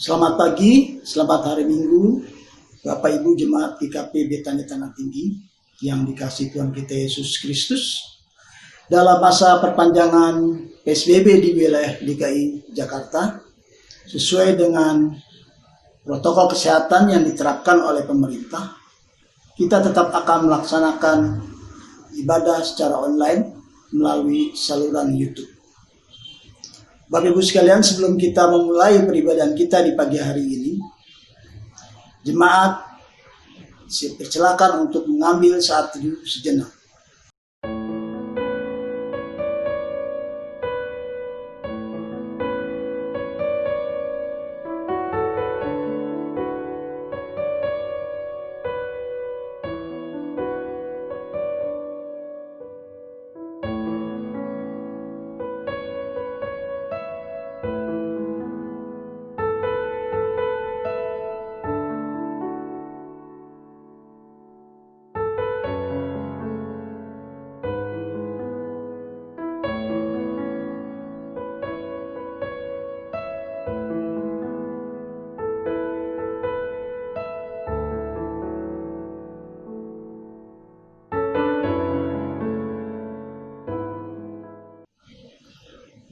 Selamat pagi, selamat hari Minggu, Bapak Ibu Jemaat GKP Betani Tanah Tinggi yang dikasihi Tuhan kita Yesus Kristus. Dalam masa perpanjangan PSBB di wilayah DKI Jakarta, sesuai dengan protokol kesehatan yang diterapkan oleh pemerintah, kita tetap akan melaksanakan ibadah secara online melalui saluran YouTube. Bapak Ibu sekalian, sebelum kita memulai peribadahan kita di pagi hari ini, jemaat dipersilakan untuk mengambil saat teduh sejenak.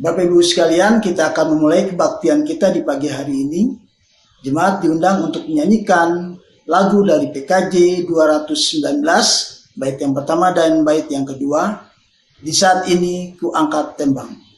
Bapak Ibu sekalian, kita akan memulai kebaktian kita di pagi hari ini. Jemaat diundang untuk menyanyikan lagu dari PKJ 219, bait yang pertama dan bait yang kedua. Di saat ini ku angkat tembang.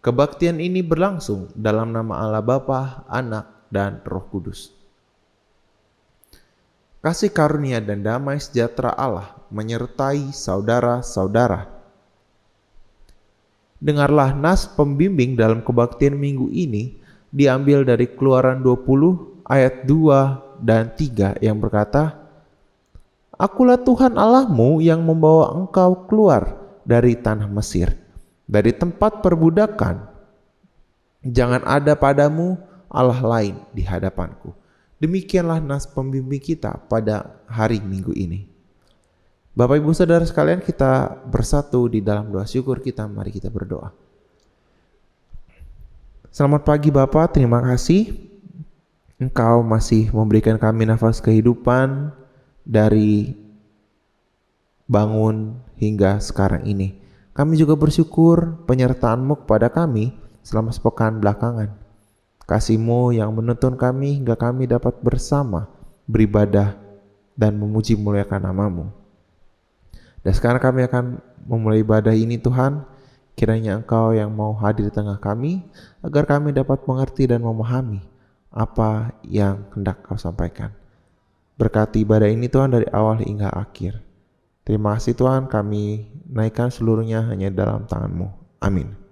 Kebaktian ini berlangsung dalam nama Allah Bapa, Anak, dan Roh Kudus. Kasih karunia dan damai sejahtera Allah menyertai saudara-saudara. Dengarlah nas pembimbing dalam kebaktian minggu ini diambil dari Keluaran 20 ayat 2 dan 3 yang berkata, Akulah Tuhan Allahmu yang membawa engkau keluar dari tanah Mesir, dari tempat perbudakan. Jangan ada padamu Allah lain di hadapanku. Demikianlah nas pembimbing kita pada hari Minggu ini. Bapak Ibu Saudara sekalian, kita bersatu di dalam doa syukur kita. Mari kita berdoa. Selamat pagi Bapak, terima kasih Engkau masih memberikan kami nafas kehidupan dari bangun hingga sekarang ini. Kami juga bersyukur penyertaan-Mu kepada kami selama sepekan belakangan. Kasih-Mu yang menuntun kami hingga kami dapat bersama beribadah dan memuji muliakan nama-Mu. Dan sekarang kami akan memulai ibadah ini Tuhan. Kiranya Engkau yang mau hadir di tengah kami, agar kami dapat mengerti dan memahami apa yang hendak Kau sampaikan. Berkati ibadah ini Tuhan dari awal hingga akhir. Terima kasih Tuhan, kami naikkan seluruhnya hanya dalam tangan-Mu. Amin.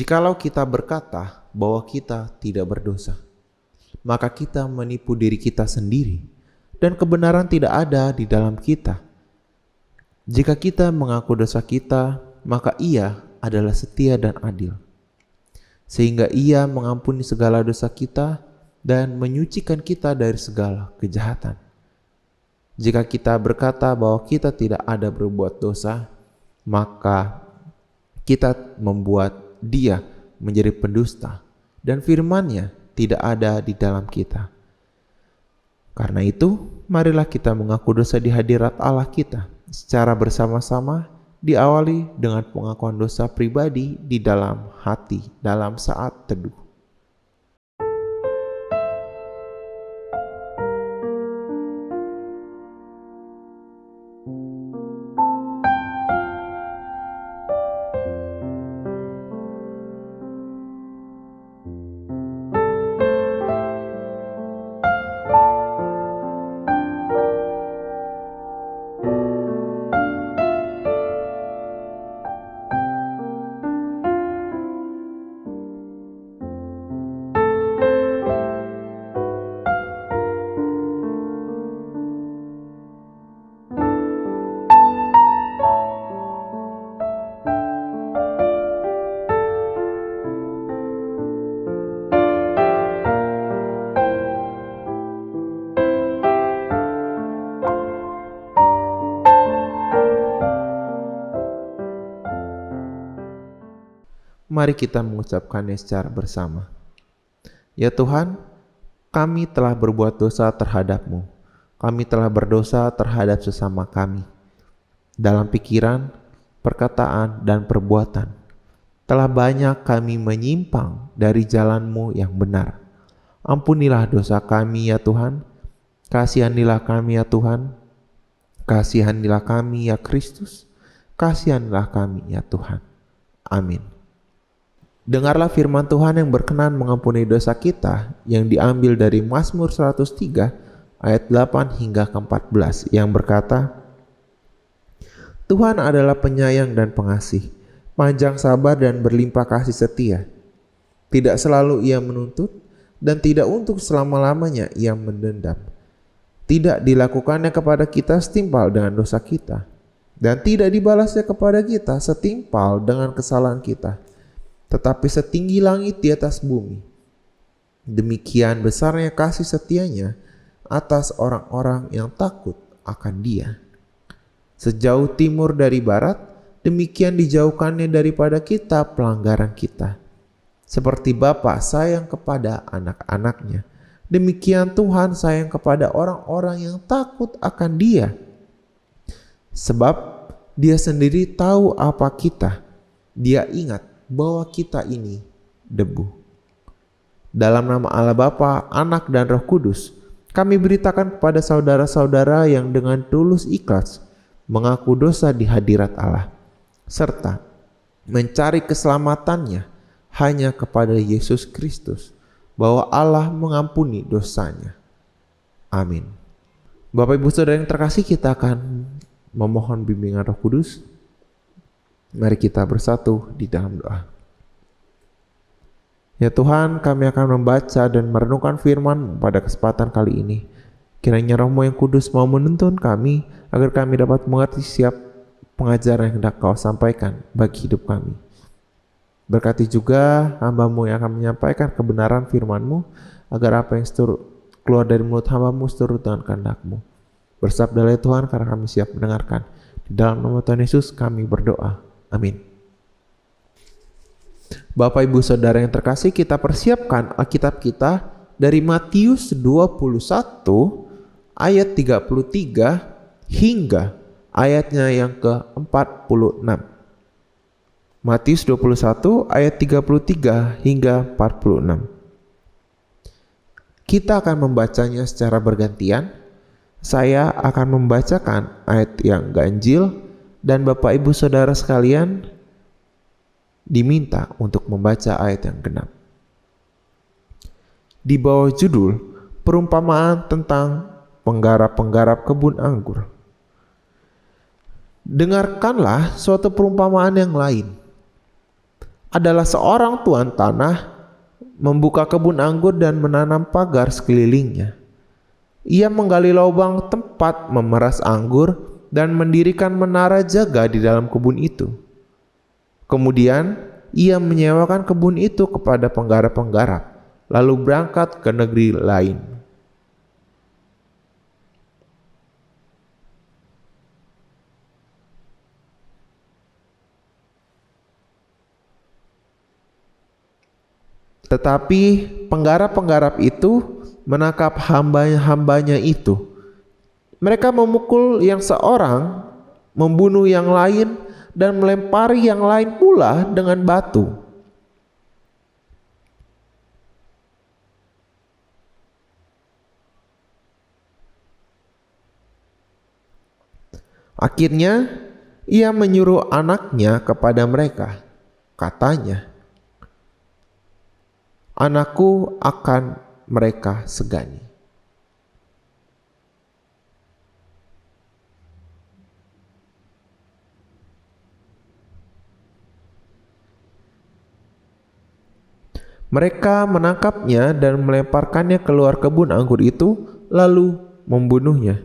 Jikalau kita berkata bahwa kita tidak berdosa, maka kita menipu diri kita sendiri, dan kebenaran tidak ada di dalam kita. Jika kita mengaku dosa kita, maka Ia adalah setia dan adil, sehingga Ia mengampuni segala dosa kita dan menyucikan kita dari segala kejahatan. Jika kita berkata bahwa kita tidak ada berbuat dosa, maka kita membuat Dia menjadi pendusta, dan firman-Nya tidak ada di dalam kita. Karena itu, marilah kita mengaku dosa di hadirat Allah kita secara bersama-sama, diawali dengan pengakuan dosa pribadi di dalam hati dalam saat teduh. Mari kita mengucapkannya secara bersama. Ya Tuhan, kami telah berbuat dosa terhadap-Mu. Kami telah berdosa terhadap sesama kami. Dalam pikiran, perkataan, dan perbuatan. Telah banyak kami menyimpang dari jalan-Mu yang benar. Ampunilah dosa kami ya Tuhan. Kasihanilah kami ya Tuhan. Kasihanilah kami ya Kristus. Kasihanilah kami ya Tuhan. Amin. Dengarlah firman Tuhan yang berkenan mengampuni dosa kita yang diambil dari Mazmur 103 ayat 8 hingga ke-14 yang berkata, Tuhan adalah penyayang dan pengasih, panjang sabar dan berlimpah kasih setia. Tidak selalu Ia menuntut dan tidak untuk selama-lamanya Ia mendendam. Tidak dilakukannya kepada kita setimpal dengan dosa kita, dan tidak dibalasnya kepada kita setimpal dengan kesalahan kita. Tetapi setinggi langit di atas bumi, demikian besarnya kasih setianya atas orang-orang yang takut akan Dia. Sejauh timur dari barat, demikian dijauhkannya daripada kita pelanggaran kita. Seperti Bapa sayang kepada anak-anaknya, demikian Tuhan sayang kepada orang-orang yang takut akan Dia. Sebab Dia sendiri tahu apa kita. Dia ingat bahwa kita ini debu. Dalam nama Allah Bapa, Anak dan Roh Kudus, kami beritakan kepada saudara-saudara yang dengan tulus ikhlas mengaku dosa di hadirat Allah, serta mencari keselamatannya hanya kepada Yesus Kristus, bahwa Allah mengampuni dosanya. Amin. Bapak Ibu Saudara yang terkasih, kita akan memohon bimbingan Roh Kudus. Mari kita bersatu di dalam doa. Ya Tuhan, kami akan membaca dan merenungkan firman-Mu pada kesempatan kali ini. Kiranya Roh-Mu yang kudus mau menuntun kami, agar kami dapat mengerti setiap pengajaran yang hendak Kau sampaikan bagi hidup kami. Berkati juga hamba-Mu yang akan menyampaikan kebenaran firman-Mu, agar apa yang keluar dari mulut hamba-Mu seturut dengan kehendak-Mu. Bersabdalah Tuhan, karena kami siap mendengarkan. Di dalam nama Tuhan Yesus kami berdoa. Amin. Bapak Ibu Saudara yang terkasih, kita persiapkan Alkitab kita dari Matius 21 ayat 33 hingga ayatnya yang ke-46. Matius 21 ayat 33 hingga 46. Kita akan membacanya secara bergantian. Saya akan membacakan ayat yang ganjil, dan Bapak Ibu Saudara sekalian diminta untuk membaca ayat yang genap. Di bawah judul perumpamaan tentang penggarap-penggarap kebun anggur. Dengarkanlah suatu perumpamaan yang lain. adalah seorang tuan tanah membuka kebun anggur dan menanam pagar sekelilingnya. Ia menggali lubang tempat memeras anggur dan mendirikan menara jaga di dalam kebun itu. Kemudian ia menyewakan kebun itu kepada penggarap-penggarap, lalu berangkat ke negeri lain. Tetapi penggarap-penggarap itu menangkap hamba-hambanya itu. Mereka memukul yang seorang, membunuh yang lain, dan melempari yang lain pula dengan batu. Akhirnya, ia menyuruh anaknya kepada mereka. Katanya, "Anakku akan mereka segani." Mereka menangkapnya dan melemparkannya keluar kebun anggur itu, lalu membunuhnya.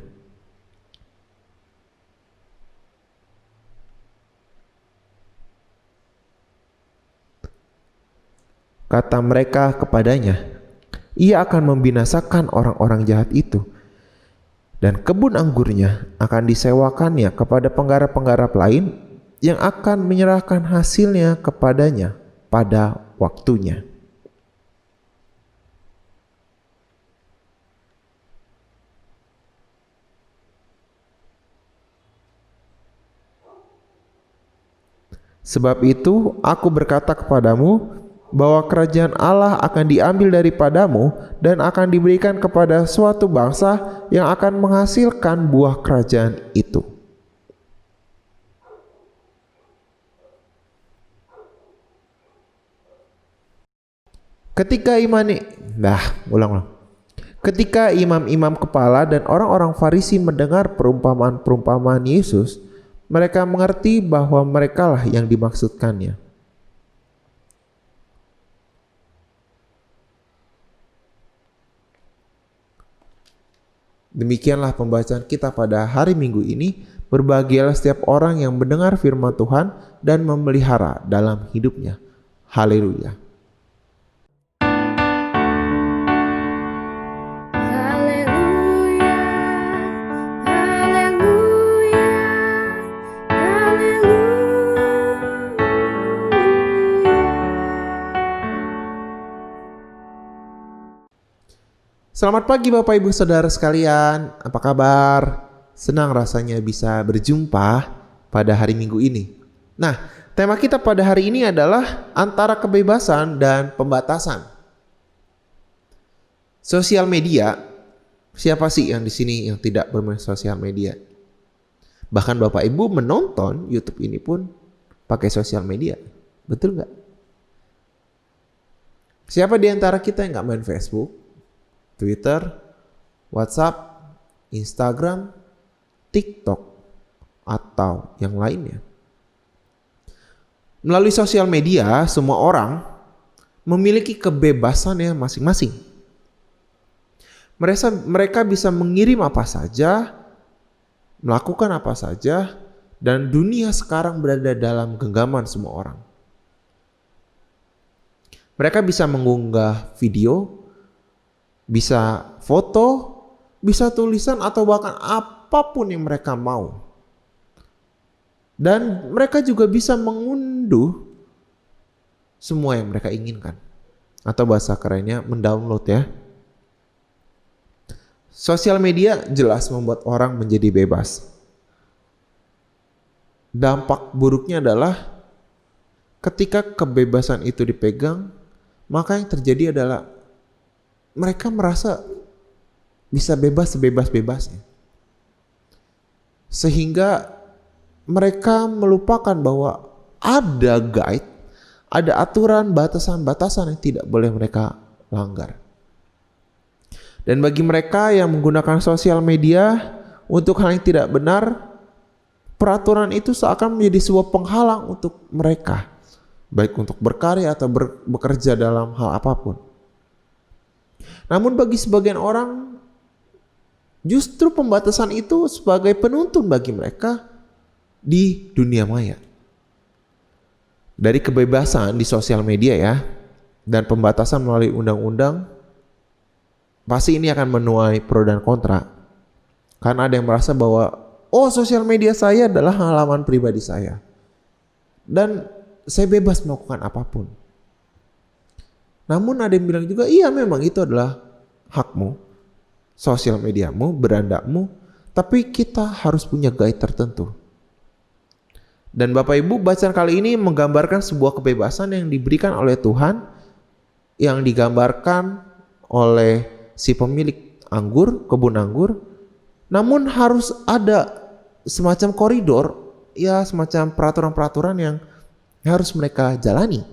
Kata mereka kepadanya, "Ia akan membinasakan orang-orang jahat itu, dan kebun anggurnya akan disewakannya kepada penggarap-penggarap lain yang akan menyerahkan hasilnya kepadanya pada waktunya." Sebab itu aku berkata kepadamu bahwa kerajaan Allah akan diambil daripadamu dan akan diberikan kepada suatu bangsa yang akan menghasilkan buah kerajaan itu. Ketika imam-imam kepala dan orang-orang Farisi mendengar perumpamaan-perumpamaan Yesus, mereka mengerti bahwa merekalah yang dimaksudkannya. Demikianlah pembacaan kita pada hari Minggu ini. Berbahagialah setiap orang yang mendengar firman Tuhan dan memelihara dalam hidupnya. Haleluya. Selamat pagi Bapak Ibu Saudara sekalian, apa kabar? Senang rasanya bisa berjumpa pada hari Minggu ini. Nah, tema kita pada hari ini adalah antara kebebasan dan pembatasan. Sosial media, siapa sih yang di sini yang tidak bermain sosial media? Bahkan Bapak Ibu menonton YouTube ini pun pakai sosial media, betul nggak? Siapa di antara kita yang nggak main Facebook, Twitter, WhatsApp, Instagram, TikTok, atau yang lainnya? Melalui sosial media, semua orang memiliki kebebasannya masing-masing. Mereka bisa mengirim apa saja, melakukan apa saja, dan dunia sekarang berada dalam genggaman semua orang. Mereka bisa mengunggah video, bisa foto, bisa tulisan, atau bahkan apapun yang mereka mau. Dan mereka juga bisa mengunduh semua yang mereka inginkan. Atau bahasa kerennya mendownload ya. Sosial media jelas membuat orang menjadi bebas. Dampak buruknya adalah ketika kebebasan itu dipegang, maka yang terjadi adalah mereka merasa bisa bebas sebebas-bebasnya. Sehingga mereka melupakan bahwa ada guide, ada aturan, batasan-batasan yang tidak boleh mereka langgar. Dan bagi mereka yang menggunakan sosial media untuk hal yang tidak benar, peraturan itu seakan menjadi sebuah penghalang untuk mereka. baik untuk berkarya atau bekerja dalam hal apapun. Namun bagi sebagian orang, justru pembatasan itu sebagai penuntun bagi mereka di dunia maya. Dari kebebasan di sosial media ya, dan pembatasan melalui undang-undang, pasti ini akan menuai pro dan kontra. Karena ada yang merasa bahwa, oh sosial media saya adalah halaman pribadi saya. Dan saya bebas melakukan apapun. Namun ada yang bilang juga, iya memang itu adalah hakmu, sosial mediamu, berandamu, tapi kita harus punya guide tertentu. Dan Bapak Ibu, bacaan kali ini menggambarkan sebuah kebebasan yang diberikan oleh Tuhan, yang digambarkan oleh si pemilik anggur, kebun anggur. Namun harus ada semacam koridor, ya semacam peraturan-peraturan yang harus mereka jalani.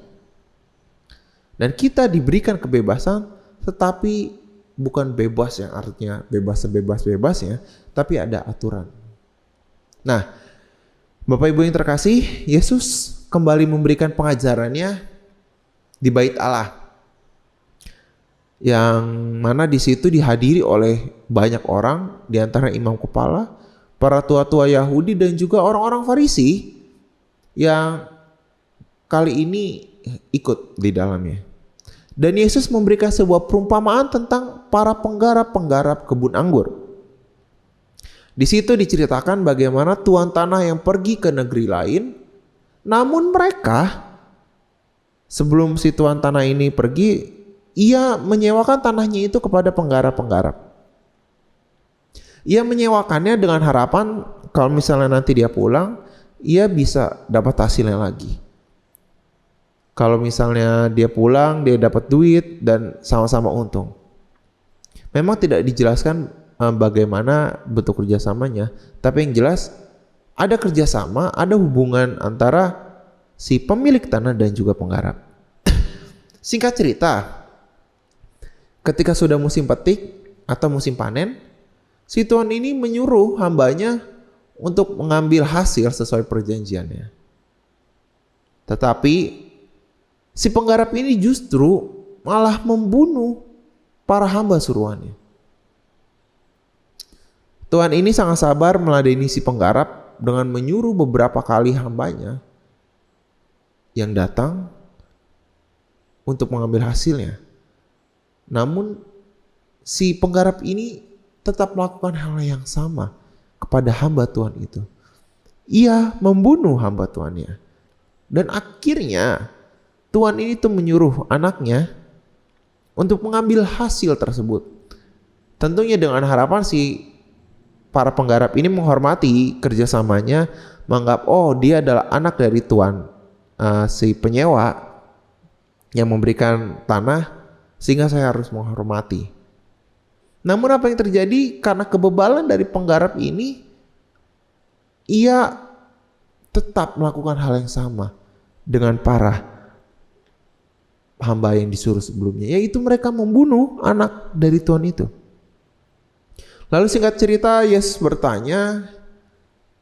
Dan kita diberikan kebebasan, tetapi bukan bebas yang artinya bebas sebebas-bebasnya, tapi ada aturan. Nah, Bapak Ibu yang terkasih, Yesus kembali memberikan pengajarannya di Bait Allah, yang mana di situ dihadiri oleh banyak orang, di antara imam kepala, para tua-tua Yahudi dan juga orang-orang Farisi yang kali ini ikut di dalamnya. Dan Yesus memberikan sebuah perumpamaan tentang para penggarap-penggarap kebun anggur. Di situ diceritakan bagaimana tuan tanah yang pergi ke negeri lain, namun mereka sebelum si tuan tanah ini pergi, ia menyewakan tanahnya itu kepada penggarap-penggarap. Ia menyewakannya dengan harapan kalau misalnya nanti dia pulang, ia bisa dapat hasilnya lagi. Kalau misalnya dia pulang, dia dapat duit dan sama-sama untung. Memang tidak dijelaskan bagaimana bentuk kerjasamanya, tapi yang jelas ada kerjasama, ada hubungan antara si pemilik tanah dan juga penggarap. Singkat cerita, ketika sudah musim petik atau musim panen, si tuan ini menyuruh hambanya untuk mengambil hasil sesuai perjanjiannya. Tetapi si penggarap ini justru malah membunuh para hamba suruhannya. Tuhan ini sangat sabar meladeni si penggarap dengan menyuruh beberapa kali hambanya yang datang untuk mengambil hasilnya. Namun si penggarap ini tetap melakukan hal yang sama kepada hamba Tuhan itu. Ia membunuh hamba Tuannya. Dan akhirnya Tuhan ini tuh menyuruh anaknya untuk mengambil hasil tersebut. Tentunya dengan harapan si para penggarap ini menghormati kerjasamanya, menganggap oh dia adalah anak dari tuan si penyewa yang memberikan tanah, sehingga saya harus menghormati. Namun apa yang terjadi karena kebebalan dari penggarap ini, ia tetap melakukan hal yang sama dengan para hamba yang disuruh sebelumnya, yaitu mereka membunuh anak dari tuan itu. Lalu singkat cerita, Yesus bertanya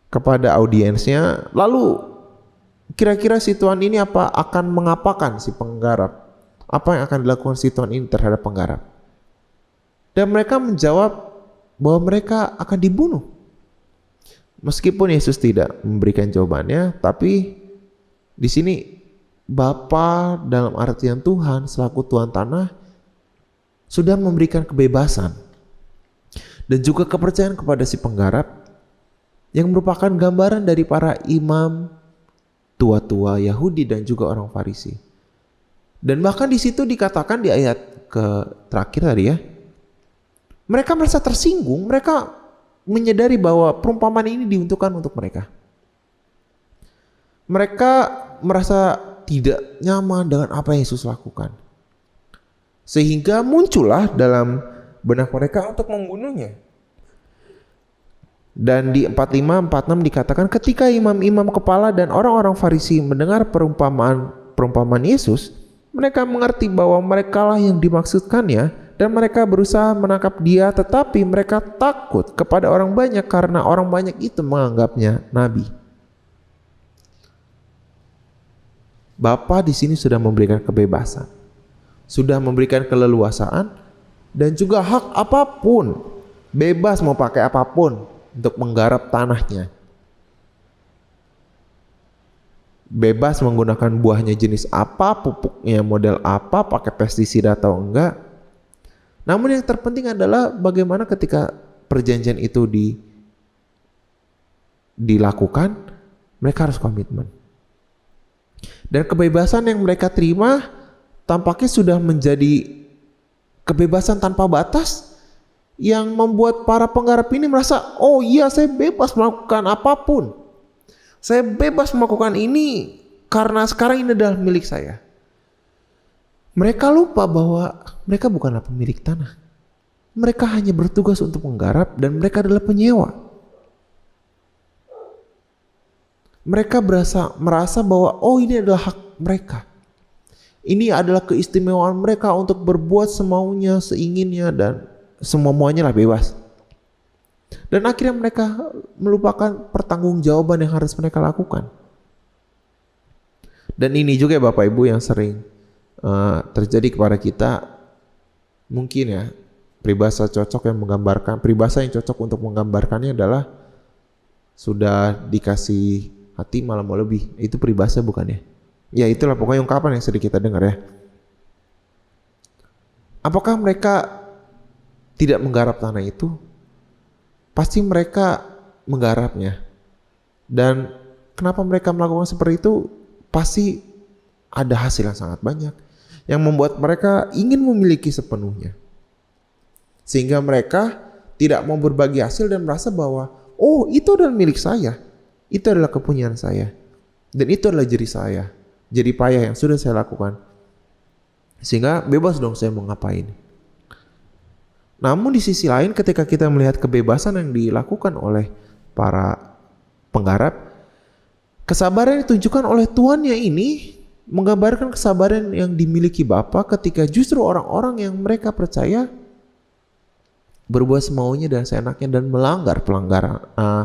kepada audiensnya, lalu kira-kira si tuan ini akan mengapakan si penggarap? Apa yang akan dilakukan si tuan ini terhadap penggarap? Dan mereka menjawab bahwa mereka akan dibunuh. Meskipun Yesus tidak memberikan jawabannya, tapi di sini Bapa dalam artian Tuhan selaku tuan tanah sudah memberikan kebebasan dan juga kepercayaan kepada si penggarap yang merupakan gambaran dari para imam, tua-tua Yahudi dan juga orang Farisi. Dan bahkan di situ dikatakan di ayat terakhir tadi ya, mereka merasa tersinggung, mereka menyadari bahwa perumpamaan ini diuntukkan untuk mereka. Mereka merasa tidak nyaman dengan apa yang Yesus lakukan. Sehingga muncullah dalam benak mereka untuk membunuhnya. Dan di 45-46 dikatakan ketika imam-imam kepala dan orang-orang Farisi mendengar perumpamaan Yesus, mereka mengerti bahwa merekalah yang dimaksudkannya dan mereka berusaha menangkap dia, tetapi mereka takut kepada orang banyak karena orang banyak itu menganggapnya nabi. Bapa di sini sudah memberikan kebebasan, sudah memberikan keleluasaan, dan juga hak apapun, bebas mau pakai apapun untuk menggarap tanahnya. Bebas menggunakan buahnya jenis apa, pupuknya model apa, pakai pestisida atau enggak. Namun yang terpenting adalah bagaimana ketika perjanjian itu dilakukan, mereka harus komitmen. Dan kebebasan yang mereka terima tampaknya sudah menjadi kebebasan tanpa batas yang membuat para penggarap ini merasa, oh iya, saya bebas melakukan apapun. Saya bebas melakukan ini karena sekarang ini adalah milik saya. Mereka lupa bahwa mereka bukanlah pemilik tanah. Mereka hanya bertugas untuk menggarap dan mereka adalah penyewa. Mereka merasa bahwa oh, ini adalah hak mereka. Ini adalah keistimewaan mereka untuk berbuat semaunya, seinginnya, dan semua-muanya lah bebas. Dan akhirnya mereka melupakan pertanggungjawaban yang harus mereka lakukan. Dan ini juga Bapak Ibu yang sering terjadi kepada kita. Mungkin ya, peribahasa yang cocok untuk menggambarkannya adalah sudah dikasih hati malah mau lebih. Itu peribahasa bukan ya? Ya itulah pokoknya ungkapan yang sering kita dengar ya. Apakah mereka tidak menggarap tanah itu? Pasti mereka menggarapnya. Dan kenapa mereka melakukan seperti itu? Pasti ada hasil yang sangat banyak yang membuat mereka ingin memiliki sepenuhnya. Sehingga mereka tidak mau berbagi hasil dan merasa bahwa oh, itu adalah milik saya. Itu adalah kepunyaan saya. Dan itu adalah jerih saya. Jerih payah yang sudah saya lakukan. Sehingga bebas dong saya mau ngapain. Namun di sisi lain ketika kita melihat kebebasan yang dilakukan oleh para penggarap, kesabaran yang ditunjukkan oleh tuannya ini menggambarkan kesabaran yang dimiliki Bapa ketika justru orang-orang yang mereka percaya berbuat semaunya dan seenaknya dan melanggar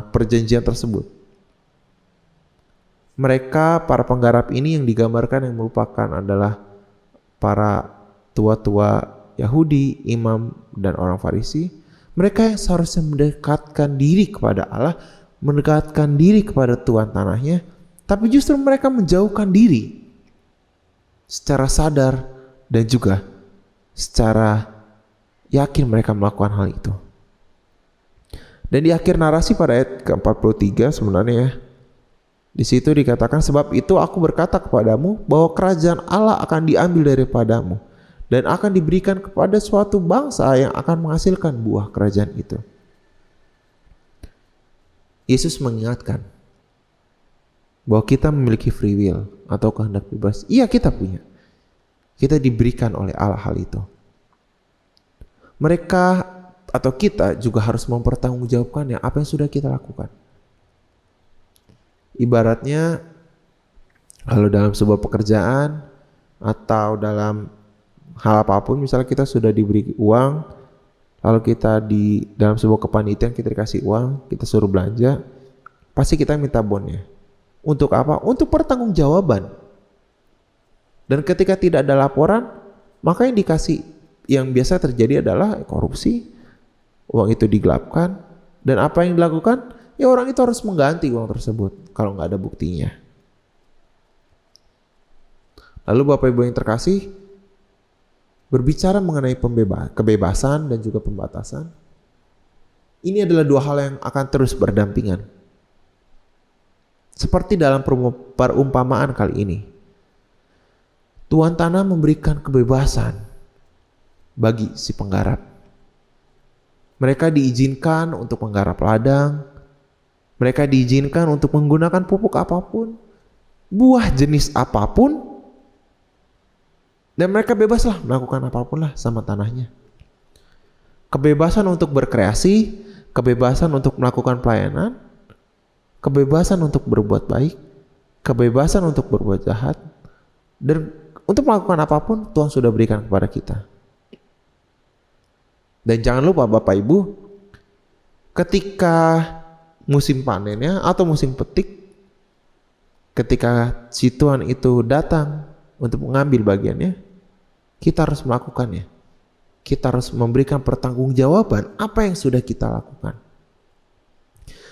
perjanjian tersebut. Mereka, para penggarap ini yang digambarkan yang merupakan adalah para tua-tua Yahudi, imam, dan orang Farisi. Mereka yang seharusnya mendekatkan diri kepada Allah, mendekatkan diri kepada Tuhan tanahnya, tapi justru mereka menjauhkan diri secara sadar dan juga secara yakin mereka melakukan hal itu. Dan di akhir narasi pada ayat ke-43 sebenarnya ya, di situ dikatakan, sebab itu aku berkata kepadamu bahwa kerajaan Allah akan diambil daripadamu dan akan diberikan kepada suatu bangsa yang akan menghasilkan buah kerajaan itu. Yesus mengingatkan bahwa kita memiliki free will atau kehendak bebas. Iya, kita punya. Kita diberikan oleh Allah hal itu. Mereka atau kita juga harus mempertanggungjawabkannya apa yang sudah kita lakukan. Ibaratnya kalau dalam sebuah pekerjaan atau dalam hal apapun, misalnya kita sudah diberi uang, lalu kita dalam sebuah kepanitiaan kita dikasih uang, kita suruh belanja, pasti kita minta bonnya. Untuk apa? Untuk pertanggungjawaban. Dan ketika tidak ada laporan, maka yang biasa terjadi adalah korupsi, uang itu digelapkan, dan apa yang dilakukan? Ya orang itu harus mengganti uang tersebut kalau nggak ada buktinya. Lalu Bapak Ibu yang terkasih, berbicara mengenai kebebasan dan juga pembatasan, ini adalah dua hal yang akan terus berdampingan. Seperti dalam perumpamaan kali ini, tuan tanah memberikan kebebasan bagi si penggarap. Mereka diizinkan untuk menggarap ladang, mereka diizinkan untuk menggunakan pupuk apapun, buah jenis apapun, dan mereka bebaslah melakukan apapun lah sama tanahnya. Kebebasan untuk berkreasi, kebebasan untuk melakukan pelayanan, kebebasan untuk berbuat baik, kebebasan untuk berbuat jahat, dan untuk melakukan apapun Tuhan sudah berikan kepada kita. Dan jangan lupa Bapak Ibu, ketika musim panennya atau musim petik, ketika si Tuhan itu datang untuk mengambil bagiannya, kita harus melakukannya. Kita harus memberikan pertanggungjawaban apa yang sudah kita lakukan.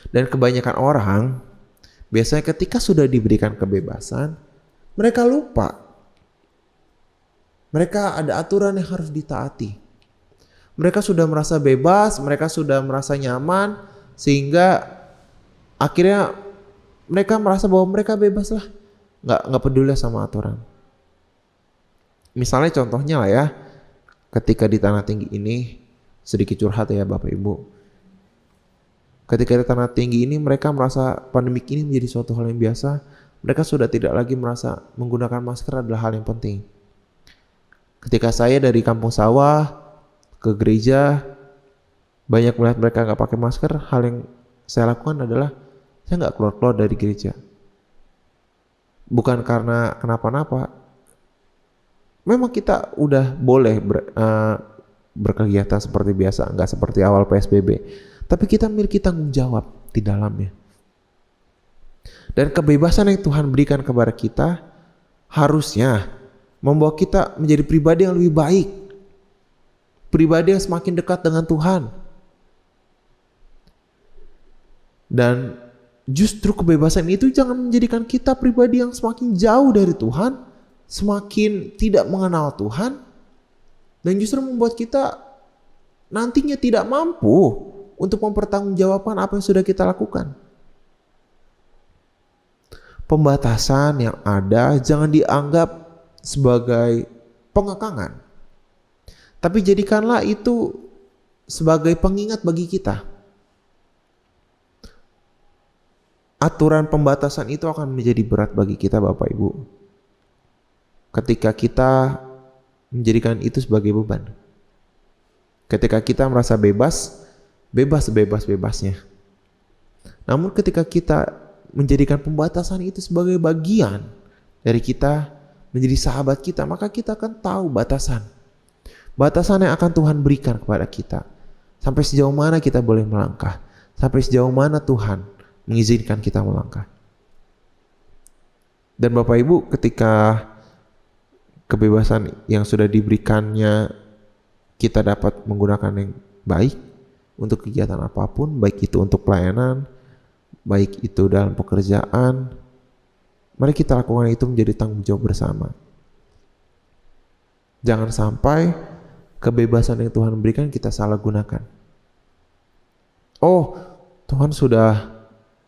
Dan kebanyakan orang biasanya ketika sudah diberikan kebebasan, mereka lupa. Mereka ada aturan yang harus ditaati. Mereka sudah merasa bebas, mereka sudah merasa nyaman, sehingga akhirnya mereka merasa bahwa mereka bebas lah. Nggak peduli sama aturan. Misalnya contohnya lah ya, ketika di Tanah Tinggi ini, sedikit curhat ya Bapak Ibu. Ketika di Tanah Tinggi ini mereka merasa pandemik ini menjadi suatu hal yang biasa. Mereka sudah tidak lagi merasa menggunakan masker adalah hal yang penting. Ketika saya dari kampung sawah ke gereja, banyak melihat mereka nggak pakai masker. Hal yang saya lakukan adalah saya nggak keluar-keluar dari gereja. Bukan karena kenapa-napa. Memang kita udah boleh berkegiatan seperti biasa, nggak seperti awal PSBB. Tapi kita memiliki tanggung jawab di dalamnya. Dan kebebasan yang Tuhan berikan kepada kita harusnya membawa kita menjadi pribadi yang lebih baik. Pribadi yang semakin dekat dengan Tuhan. Dan justru kebebasan itu jangan menjadikan kita pribadi yang semakin jauh dari Tuhan, semakin tidak mengenal Tuhan, dan justru membuat kita nantinya tidak mampu untuk mempertanggungjawabkan apa yang sudah kita lakukan. Pembatasan yang ada jangan dianggap sebagai pengekangan, tapi jadikanlah itu sebagai pengingat bagi kita. Aturan pembatasan itu akan menjadi berat bagi kita Bapak Ibu, ketika kita menjadikan itu sebagai beban. Ketika kita merasa bebas sebebas-bebasnya. Namun ketika kita menjadikan pembatasan itu sebagai bagian dari kita menjadi sahabat kita, maka kita akan tahu batasan yang akan Tuhan berikan kepada kita. Sampai sejauh mana kita boleh melangkah, sampai sejauh mana Tuhan mengizinkan kita melangkah. Dan Bapak Ibu, ketika kebebasan yang sudah diberikannya kita dapat menggunakan yang baik untuk kegiatan apapun, baik itu untuk pelayanan, baik itu dalam pekerjaan, mari kita lakukan itu menjadi tanggung jawab bersama. Jangan sampai kebebasan yang Tuhan berikan kita salah gunakan. Oh, Tuhan sudah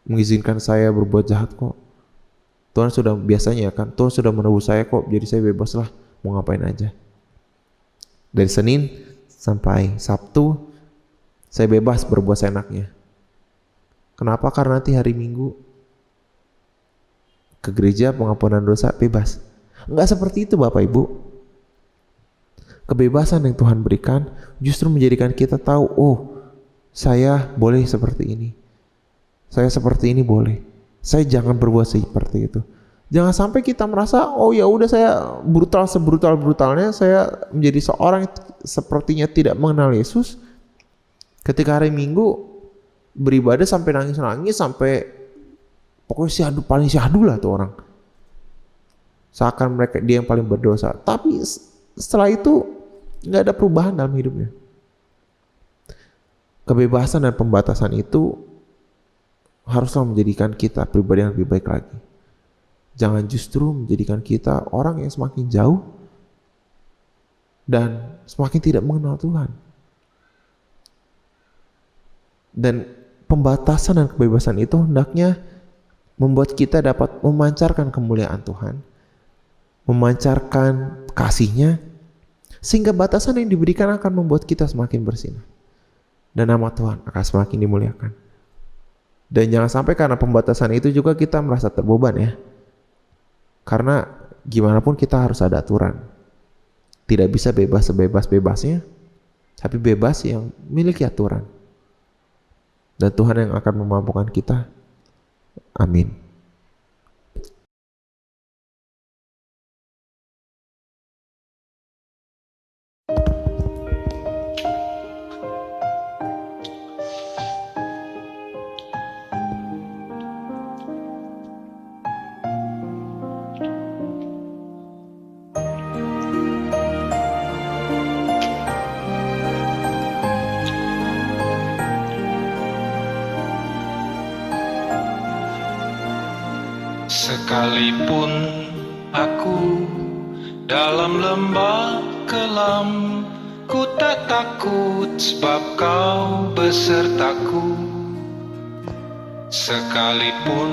mengizinkan saya berbuat jahat kok. Tuhan sudah biasanya kan, Tuhan sudah menebus saya kok, jadi saya bebas lah, mau ngapain aja. Dari Senin sampai Sabtu, saya bebas berbuat seenaknya. Kenapa? Karena nanti hari Minggu ke gereja pengampunan dosa bebas. Enggak seperti itu Bapak Ibu. Kebebasan yang Tuhan berikan justru menjadikan kita tahu, oh, saya boleh seperti ini. Saya seperti ini boleh. Saya jangan berbuat seperti itu. Jangan sampai kita merasa, oh ya udah saya sebrutal-brutalnya saya menjadi seorang yang sepertinya tidak mengenal Yesus. Ketika hari Minggu beribadah sampai nangis-nangis, sampai pokoknya paling syahdu lah tuh orang. Seakan dia yang paling berdosa. Tapi setelah itu nggak ada perubahan dalam hidupnya. Kebebasan dan pembatasan itu haruslah menjadikan kita pribadi yang lebih baik lagi. Jangan justru menjadikan kita orang yang semakin jauh dan semakin tidak mengenal Tuhan. Dan pembatasan dan kebebasan itu hendaknya membuat kita dapat memancarkan kemuliaan Tuhan, memancarkan kasih-Nya, sehingga batasan yang diberikan akan membuat kita semakin bersinar dan nama Tuhan akan semakin dimuliakan. Dan jangan sampai karena pembatasan itu juga kita merasa terbeban ya, karena gimana pun kita harus ada aturan. Tidak bisa bebas sebebas-bebasnya, tapi bebas yang memiliki aturan. Dan Tuhan yang akan memampukan kita. Amin. Sekalipun aku dalam lembah kelam, ku tak takut sebab kau besertaku. Sekalipun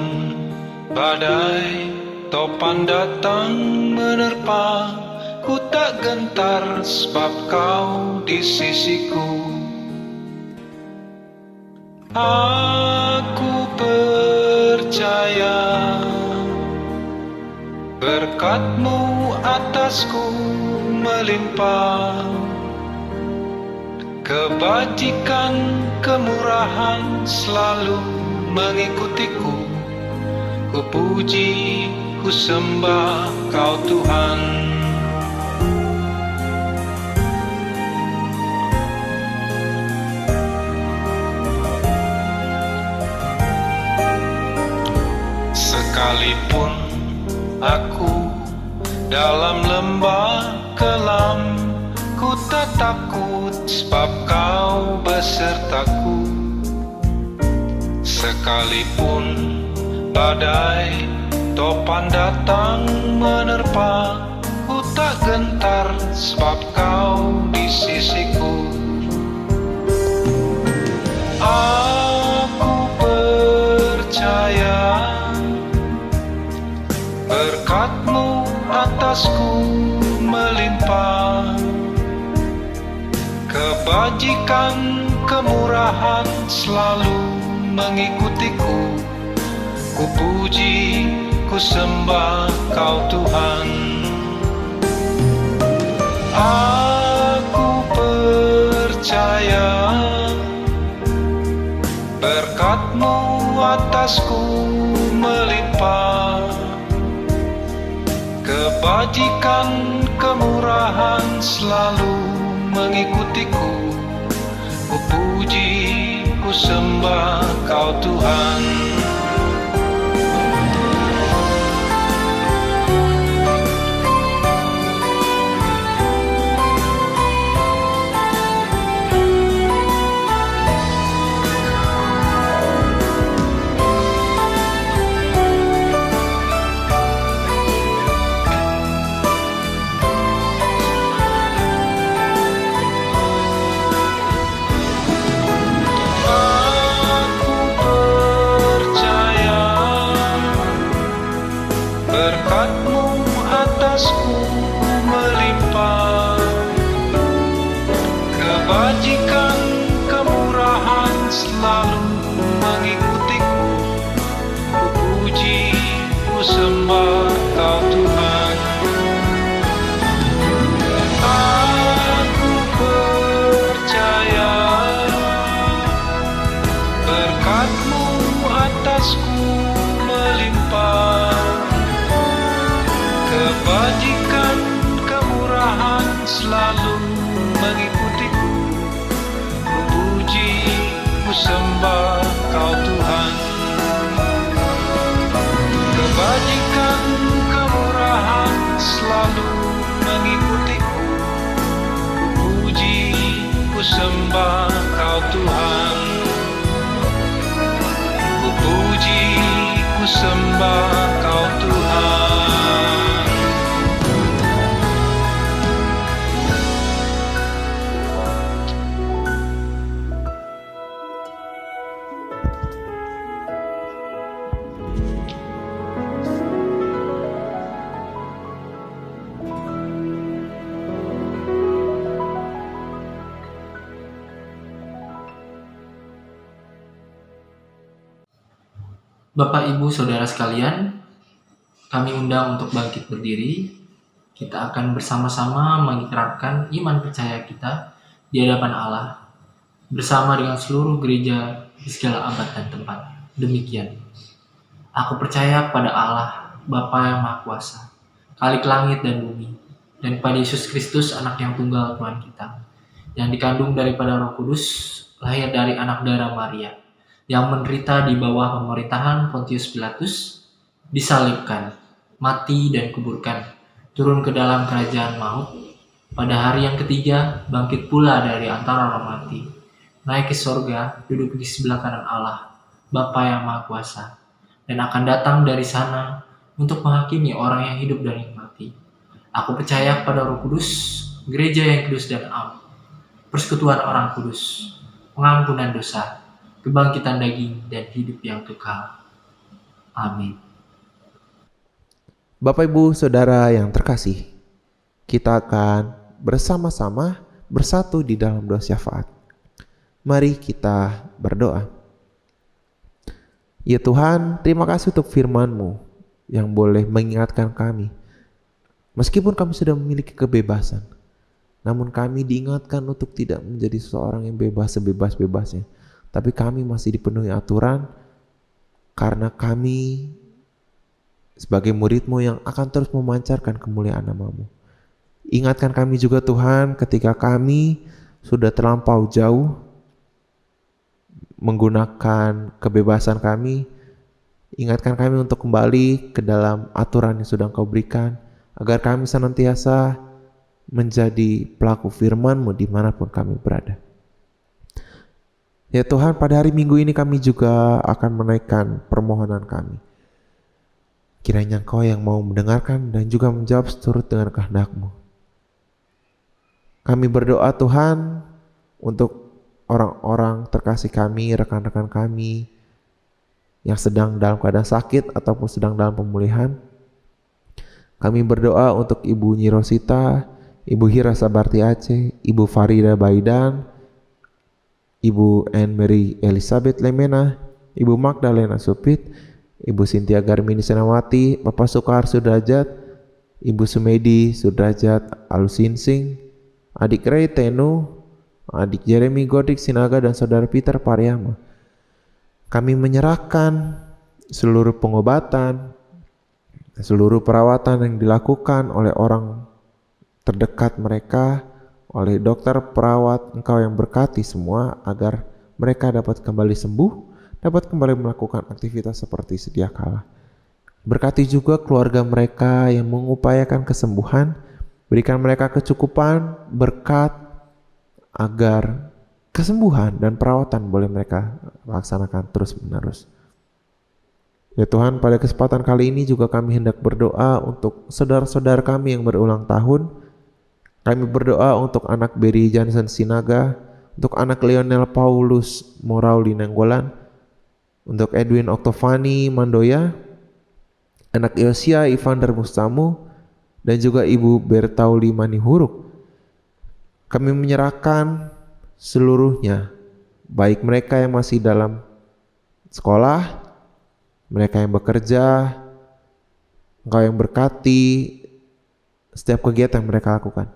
badai topan datang menerpa, ku tak gentar sebab kau di sisiku. Aku percaya berkat-Mu atasku melimpah, kebajikan, kemurahan selalu mengikutiku. Ku puji, ku sembah Kau Tuhan. Sekalipun aku dalam lembah kelam, ku tak takut sebab Kau besertaku. Sekalipun badai topan datang menerpa, ku tak gentar sebab Kau di sisiku. Aku percaya berkat-Mu atasku melimpah, kebajikan, kemurahan selalu mengikutiku. Ku puji, ku sembah Kau Tuhan. Aku percaya berkat-Mu atasku melimpah, kebajikan, kemurahan selalu mengikutiku. Ku puji, ku sembah Kau Tuhan. Berkat-Mu atasku melimpah, kebajikan, kemurahan selalu mengikutiku. Ku puji, ku sembah Kau Tuhan. Aku percaya berkat-Mu atasku melimpah, kebajikan, kemurahan selalu mengikutiku. Ku puji, ku sembah Kau Tuhan. Kebajikan, kemurahan selalu mengikutiku. Ku puji, ku sembah Kau Tuhan. Ku puji, ku sembah Kau Tuhan. Bapak, Ibu, Saudara sekalian, kami undang untuk bangkit berdiri. Kita akan bersama-sama mengikrarkan iman percaya kita di hadapan Allah bersama dengan seluruh gereja di segala abad dan tempat. Demikian. Aku percaya pada Allah, Bapa yang Maha Kuasa, Khalik langit dan bumi, dan pada Yesus Kristus, Anak yang tunggal Tuhan kita, yang dikandung daripada Roh Kudus, lahir dari anak darah Maria, yang menderita di bawah pemerintahan Pontius Pilatus, disalibkan, mati dan kuburkan, turun ke dalam kerajaan maut, pada hari yang ketiga bangkit pula dari antara orang mati, naik ke sorga, duduk di sebelah kanan Allah, Bapa yang Maha Kuasa, dan akan datang dari sana untuk menghakimi orang yang hidup dan yang mati. Aku percaya pada Roh Kudus, gereja yang kudus dan am, persekutuan orang kudus, pengampunan dosa, kebangkitan daging, dan hidup yang kekal. Amin. Bapak Ibu Saudara yang terkasih, kita akan bersama-sama bersatu di dalam doa syafaat. Mari kita berdoa. Ya Tuhan, terima kasih untuk firman-Mu yang boleh mengingatkan kami. Meskipun kami sudah memiliki kebebasan, namun kami diingatkan untuk tidak menjadi seseorang yang bebas sebebas-bebasnya. Tapi kami masih dipenuhi aturan karena kami sebagai murid-Mu yang akan terus memancarkan kemuliaan nama-Mu. Ingatkan kami juga Tuhan ketika kami sudah terlampau jauh menggunakan kebebasan kami. Ingatkan kami untuk kembali ke dalam aturan yang sudah Engkau berikan, agar kami senantiasa menjadi pelaku firman-Mu dimanapun kami berada. Ya Tuhan, pada hari Minggu ini kami juga akan menaikkan permohonan kami. Kiranya Engkau yang mau mendengarkan dan juga menjawab seturut dengan kehendak-Mu. Kami berdoa Tuhan untuk orang-orang terkasih kami, rekan-rekan kami yang sedang dalam keadaan sakit ataupun sedang dalam pemulihan. Kami berdoa untuk Ibu Nyirosita, Ibu Hira Sabarti Aceh, Ibu Farida Baidan, Ibu Anne Mary Elizabeth Lemena, Ibu Magdalena Supit, Ibu Cynthia Garmini Senawati, Bapak Sukar Sudrajat, Ibu Sumedi Sudrajat Alusinsing, Adik Ray Tenu, Adik Jeremy Godik Sinaga, dan Saudara Peter Pariama. Kami menyerahkan seluruh pengobatan, seluruh perawatan yang dilakukan oleh orang terdekat mereka, oleh dokter, perawat. Engkau yang berkati semua agar mereka dapat kembali sembuh, dapat kembali melakukan aktivitas seperti sedia kala. Berkati juga keluarga mereka yang mengupayakan kesembuhan, berikan mereka kecukupan, berkat, agar kesembuhan dan perawatan boleh mereka laksanakan terus-menerus. Ya Tuhan, pada kesempatan kali ini juga kami hendak berdoa untuk saudara-saudara kami yang berulang tahun. Kami berdoa untuk anak Berry Johnson Sinaga, untuk anak Lionel Paulus Morauli Nenggolan, untuk Edwin Oktovani Mandoya, anak Yosia Ivander Mustamu, dan juga Ibu Bertauli Manihuruk. Kami menyerahkan seluruhnya, baik mereka yang masih dalam sekolah, mereka yang bekerja. Engkau yang berkati setiap kegiatan yang mereka lakukan.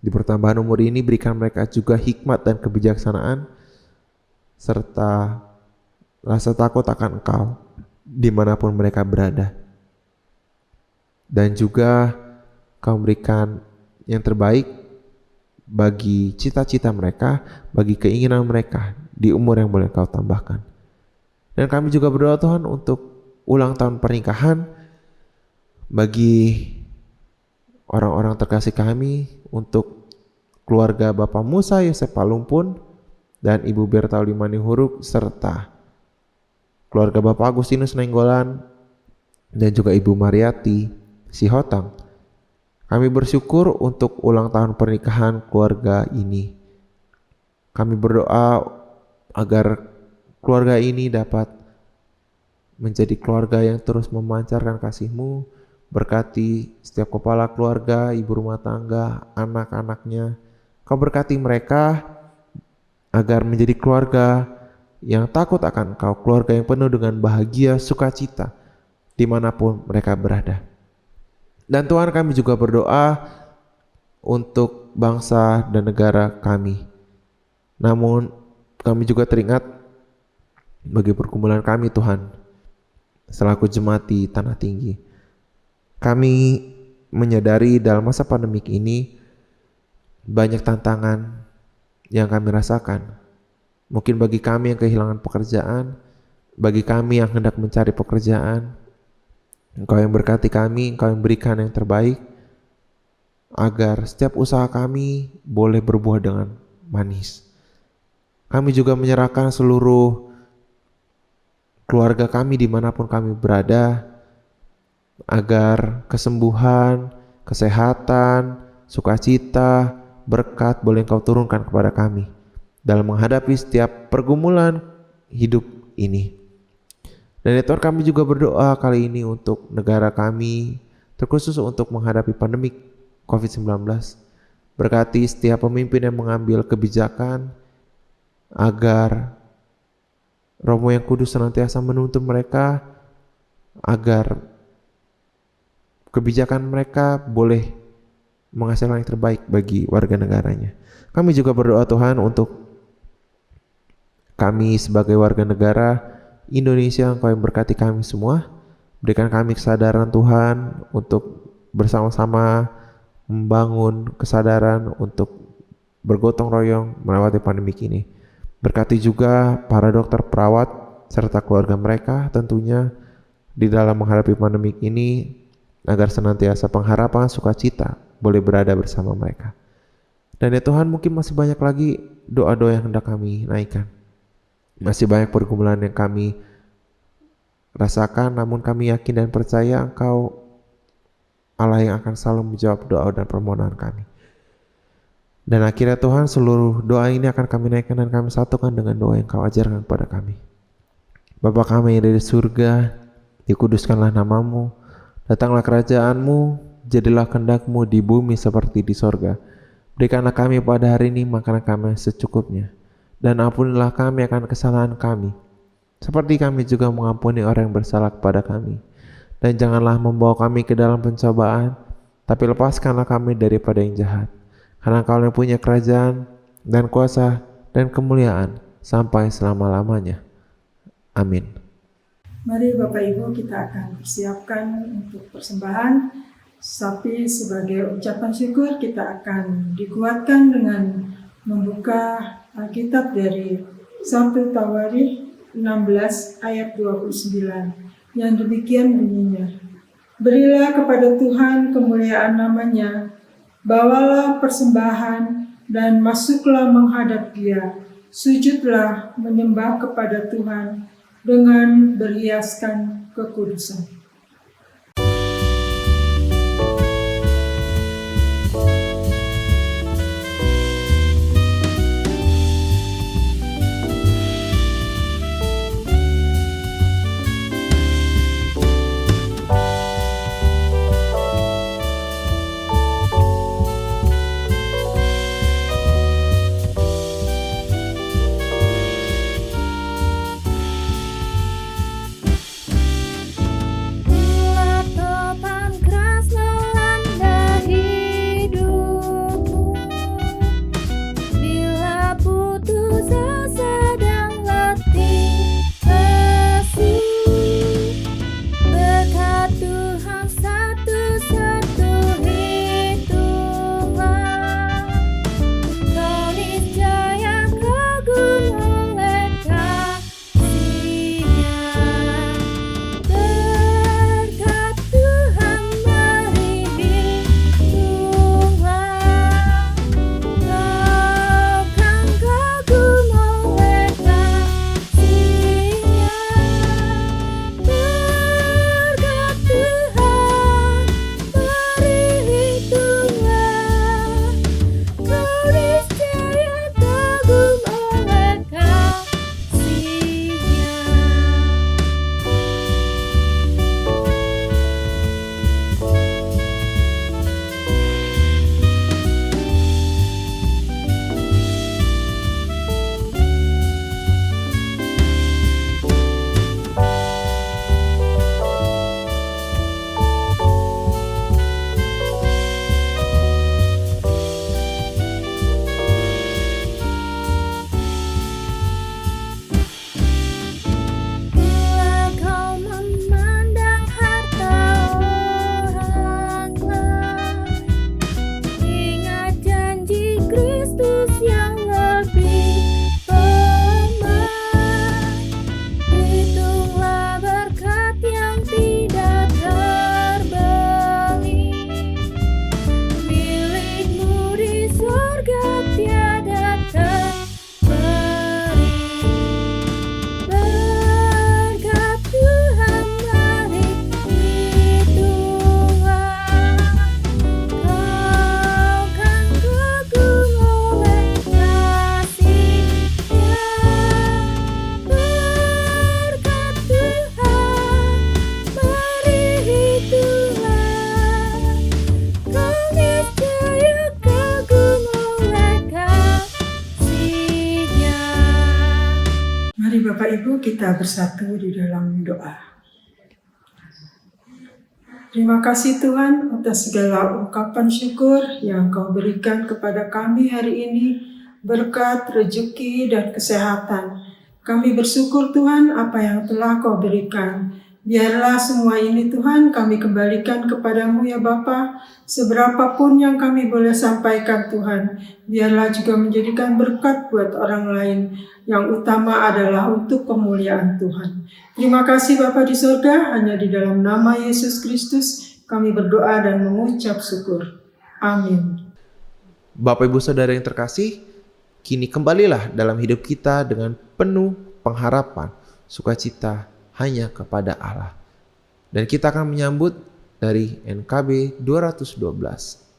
Di pertambahan umur ini berikan mereka juga hikmat dan kebijaksanaan, serta rasa takut akan Engkau dimanapun mereka berada. Dan juga Kau berikan yang terbaik bagi cita-cita mereka, bagi keinginan mereka di umur yang boleh Kau tambahkan. Dan kami juga berdoa Tuhan untuk ulang tahun pernikahan bagi orang-orang terkasih kami, untuk keluarga Bapak Musa Yosef Palumpun dan Ibu Bertauli Manihuruk, serta keluarga Bapak Agustinus Nenggolan dan juga Ibu Mariati Sihotang. Kami bersyukur untuk ulang tahun pernikahan keluarga ini. Kami berdoa agar keluarga ini dapat menjadi keluarga yang terus memancarkan kasih-Mu. Berkati setiap kepala keluarga, ibu rumah tangga, anak-anaknya. Kau berkati mereka agar menjadi keluarga yang takut akan Engkau, keluarga yang penuh dengan bahagia, sukacita dimanapun mereka berada. Dan Tuhan, kami juga berdoa untuk bangsa dan negara kami. Namun kami juga teringat bagi pergumulan kami Tuhan, selaku jemaat di Tanah Tinggi. Kami menyadari dalam masa pandemik ini banyak tantangan yang kami rasakan. Mungkin bagi kami yang kehilangan pekerjaan, bagi kami yang hendak mencari pekerjaan, Engkau yang berkati kami, Engkau yang berikan yang terbaik, agar setiap usaha kami boleh berbuah dengan manis. Kami juga menyerahkan seluruh keluarga kami dimanapun kami berada, agar kesembuhan, kesehatan, sukacita, berkat boleh Engkau turunkan kepada kami dalam menghadapi setiap pergumulan hidup ini. Dan ya Tuhan, kami juga berdoa kali ini untuk negara kami, terkhusus untuk menghadapi pandemi COVID-19. Berkati setiap pemimpin yang mengambil kebijakan agar Romo yang Kudus senantiasa menuntun mereka agar kebijakan mereka boleh menghasilkan yang terbaik bagi warga negaranya. Kami juga berdoa Tuhan untuk kami sebagai warga negara Indonesia, Engkau yang berkati kami semua. Berikan kami kesadaran Tuhan untuk bersama-sama membangun kesadaran untuk bergotong royong melewati pandemi ini. Berkati juga para dokter, perawat, serta keluarga mereka tentunya di dalam menghadapi pandemi ini, agar senantiasa pengharapan, sukacita boleh berada bersama mereka. Dan ya Tuhan, mungkin masih banyak lagi doa-doa yang hendak kami naikkan. Masih banyak pergumulan yang kami rasakan, namun kami yakin dan percaya Engkau Allah yang akan selalu menjawab doa dan permohonan kami. Dan akhirnya Tuhan, seluruh doa ini akan kami naikkan dan kami satukan dengan doa yang Kau ajarkan kepada kami. Bapa kami yang dari surga, dikuduskanlah namamu, datanglah kerajaan-Mu, jadilah kehendak-Mu di bumi seperti di sorga. Berikanlah kami pada hari ini makanan kami secukupnya, dan ampunilah kami akan kesalahan kami, seperti kami juga mengampuni orang yang bersalah kepada kami. Dan janganlah membawa kami ke dalam pencobaan, tapi lepaskanlah kami daripada yang jahat. Karena Engkau yang punya kerajaan dan kuasa dan kemuliaan sampai selama-lamanya. Amin. Mari Bapak Ibu, kita akan persiapkan untuk persembahan. Tapi sebagai ucapan syukur kita akan dikuatkan dengan membuka Alkitab dari 1 Tawarikh 16 ayat 29 yang demikian bunyinya. Berilah kepada Tuhan kemuliaan namanya, bawalah persembahan dan masuklah menghadap Dia, sujudlah menyembah kepada Tuhan dengan berhiaskan kekudusan. Bapak Ibu, kita bersatu di dalam doa. Terima kasih Tuhan atas segala ungkapan syukur yang Kau berikan kepada kami hari ini, berkat, rezeki, dan kesehatan. Kami bersyukur Tuhan apa yang telah Kau berikan. Biarlah semua ini Tuhan kami kembalikan kepadamu ya Bapa, seberapapun yang kami boleh sampaikan Tuhan. Biarlah juga menjadikan berkat buat orang lain, yang utama adalah untuk kemuliaan Tuhan. Terima kasih Bapa di surga, hanya di dalam nama Yesus Kristus kami berdoa dan mengucap syukur. Amin. Bapak Ibu Saudara yang terkasih, kini kembalilah dalam hidup kita dengan penuh pengharapan, sukacita hanya kepada Allah. Dan kita akan menyambut dari NKB 212.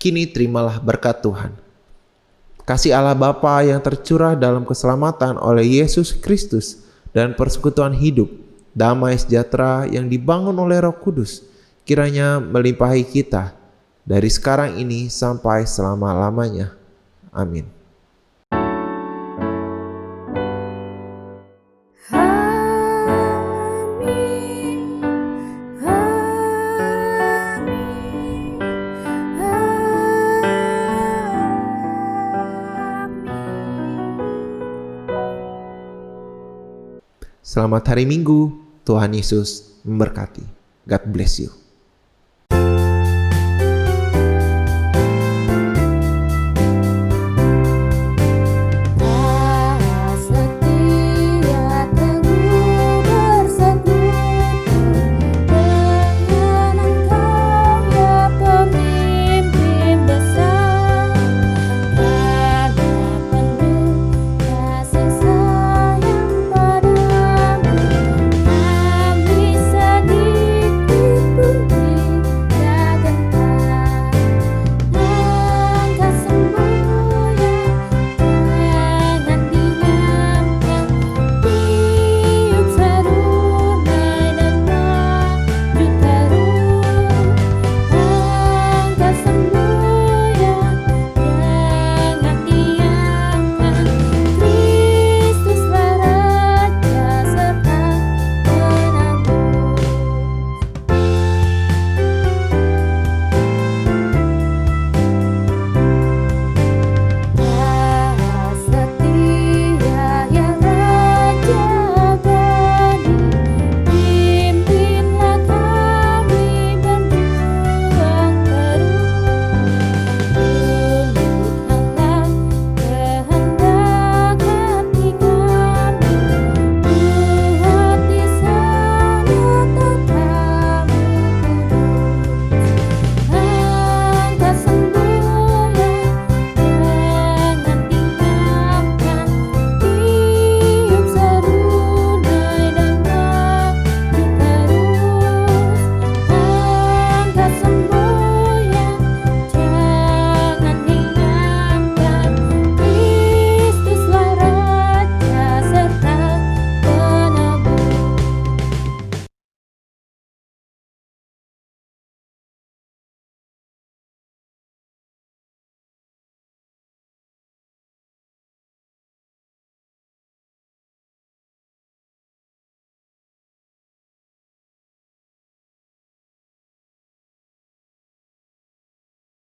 Kini terimalah berkat Tuhan. Kasih Allah Bapa yang tercurah dalam keselamatan oleh Yesus Kristus dan persekutuan hidup, damai sejahtera yang dibangun oleh Roh Kudus, kiranya melimpahi kita dari sekarang ini sampai selama-lamanya. Amin. Selamat hari Minggu, Tuhan Yesus memberkati. God bless you.